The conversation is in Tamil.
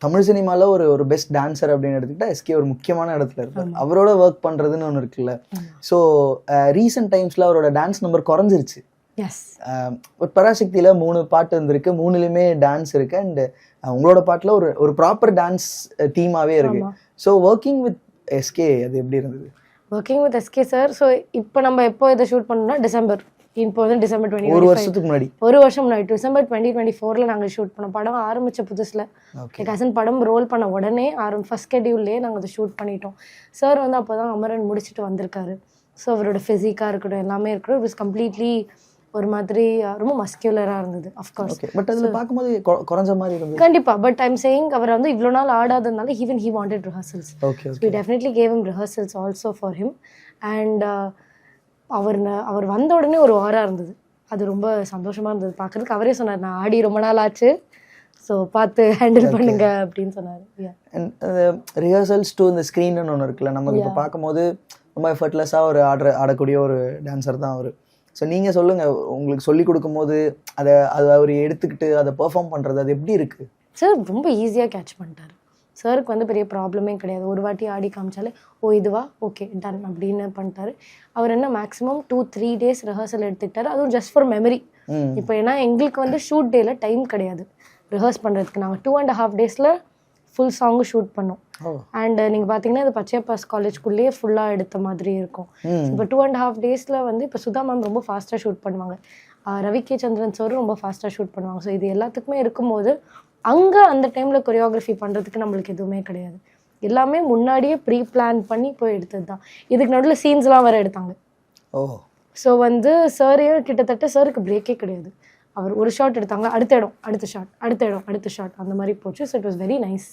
தமிழ் சினிமால ஒரு பெஸ்ட் டான்சர் அப்படின்னு எடுத்துக்கிட்டா எஸ்கே ஒரு முக்கியமான இடத்துல இருப்பார். அவரோட ஒர்க் பண்றதுன்னு ஒன்று இருக்குல்ல. ஸோ ரீசெண்ட் டைம்ஸ்ல அவரோட டான்ஸ் நம்பர் குறைஞ்சிருச்சு. பட் பராசக்தியில 3 பாட்டு இருந்திருக்கு, 3லுமே டான்ஸ் இருக்கு. அண்ட் உங்களோட பாட்டுல ஒரு ப்ராப்பர் டான்ஸ் தீமாவே இருக்கு. ஸோ ஒர்க்கிங் வித் எஸ்கே அது எப்படி இருந்தது? Working with SK sir, so இப்போ நம்ம எப்போ இதை ஷூட் பண்ணோம்னா டிசம்பர் 2025, ஒரு வருஷத்துக்கு முன்னாடி, ஒரு வருஷம் முன்னாடி டிசம்பர் 2024 நாங்கள் ஷூட் பண்ணோம். படம் ஆரம்பித்த புதுசில் என் கசன் படம் ரோல் பண்ண உடனே ஃபர்ஸ்ட் ஸ்கெடியூல்லே நாங்கள் அதை ஷூட் பண்ணிட்டோம். சார் வந்து அப்போ தான் அமரன் முடிச்சுட்டு வந்திருக்காரு. ஸோ அவரோட ஃபிசிக்காக இருக்கட்டும் எல்லாமே இருக்கட்டும், இட் வாஸ் கம்ப்ளீட்லி ஒரு மாதிரி ரொம்ப மஸ்குலராக இருந்தது. அஃப்கோர்ஸ் பட் அதில் பார்க்கும்போது குறைஞ்ச மாதிரி இருந்தது. கண்டிப்பாக. பட் ஐம் சேயிங் அவர் வந்து இவ்வளோ நாள் ஆடாததுனால even he wanted rehearsals. We definitely gave him rehearsals also for him. And அவர் வந்த உடனே ஒரு வாரம் இருந்தது. அது ரொம்ப சந்தோஷமாக இருந்தது பார்க்குறதுக்கு. அவரே சொன்னார், நான் ஆடி ரொம்ப நாள் ஆச்சு, ஸோ பார்த்து ஹேண்டில் பண்ணுங்க அப்படின்னு சொன்னார். ரிஹர்சல்ஸ் டு இந்த ஸ்க்ரீன்னு ஒன்று இருக்குல்ல, நமக்கு இப்போ பார்க்கும்போது ரொம்ப எஃபர்ட்லெஸ்ஸாக ஒரு ஆடக்கூடிய ஒரு டான்ஸர் தான் அவர். ஸோ நீங்கள் சொல்லுங்கள், உங்களுக்கு சொல்லி கொடுக்கும்போது அதை அவர் எடுத்துக்கிட்டு அதை பெர்ஃபார்ம் பண்ணுறது அது எப்படி இருக்குது? சார் ரொம்ப ஈஸியாக கேட்ச் பண்ணிட்டார். சாருக்கு வந்து பெரிய ப்ராப்ளமே கிடையாது. ஒரு வாட்டி ஆடி காமிச்சாலே ஓ இதுவா ஓகே டன் அப்படின்னு பண்ணிட்டாரு. அவர் என்ன மேக்ஸிமம் 2-3 டேஸ் ரிஹர்சல் எடுத்துக்கிட்டாரு. அதுவும் ஜஸ்ட் ஃபார் மெமரி. இப்போ ஏன்னா எங்களுக்கு வந்து ஷூட் டேல டைம் கிடையாது ரிஹர்ஸ் பண்ணுறதுக்கு. நாங்கள் 2.5 டேஸில் ஃபுல் சாங்கும் ஷூட் பண்ணோம். அண்ட் நீங்கள் பார்த்தீங்கன்னா இது பச்சையப்பாஸ் காலேஜ்குள்ளேயே ஃபுல்லாக எடுத்த மாதிரி இருக்கும். இப்போ 2.5 டேஸில் வந்து இப்போ சுதா மேம் ரொம்ப ஃபாஸ்ட்டாக ஷூட் பண்ணுவாங்க, ரவி கே சந்திரன் சாரும் ரொம்ப ஃபாஸ்ட்டாக ஷூட் பண்ணுவாங்க. ஸோ இது எல்லாத்துக்குமே இருக்கும்போது அங்கே அந்த டைமில் கொரியோகிராஃபி பண்ணுறதுக்கு நம்மளுக்கு எதுவுமே கிடையாது. எல்லாமே முன்னாடியே ப்ரீ பிளான் பண்ணி போய் எடுத்தது தான். இதுக்கு நடுவில் சீன்ஸ்லாம் வேறு எடுத்தாங்க. ஸோ வந்து சாரையும் கிட்டத்தட்ட சாருக்கு பிரேக்கே கிடையாது. அவர் ஒரு ஷாட் எடுத்தாங்க, அடுத்த இடம் அடுத்த ஷாட், அடுத்த இடம் அடுத்த ஷாட், அந்த மாதிரி போச்சு. So it was very nice.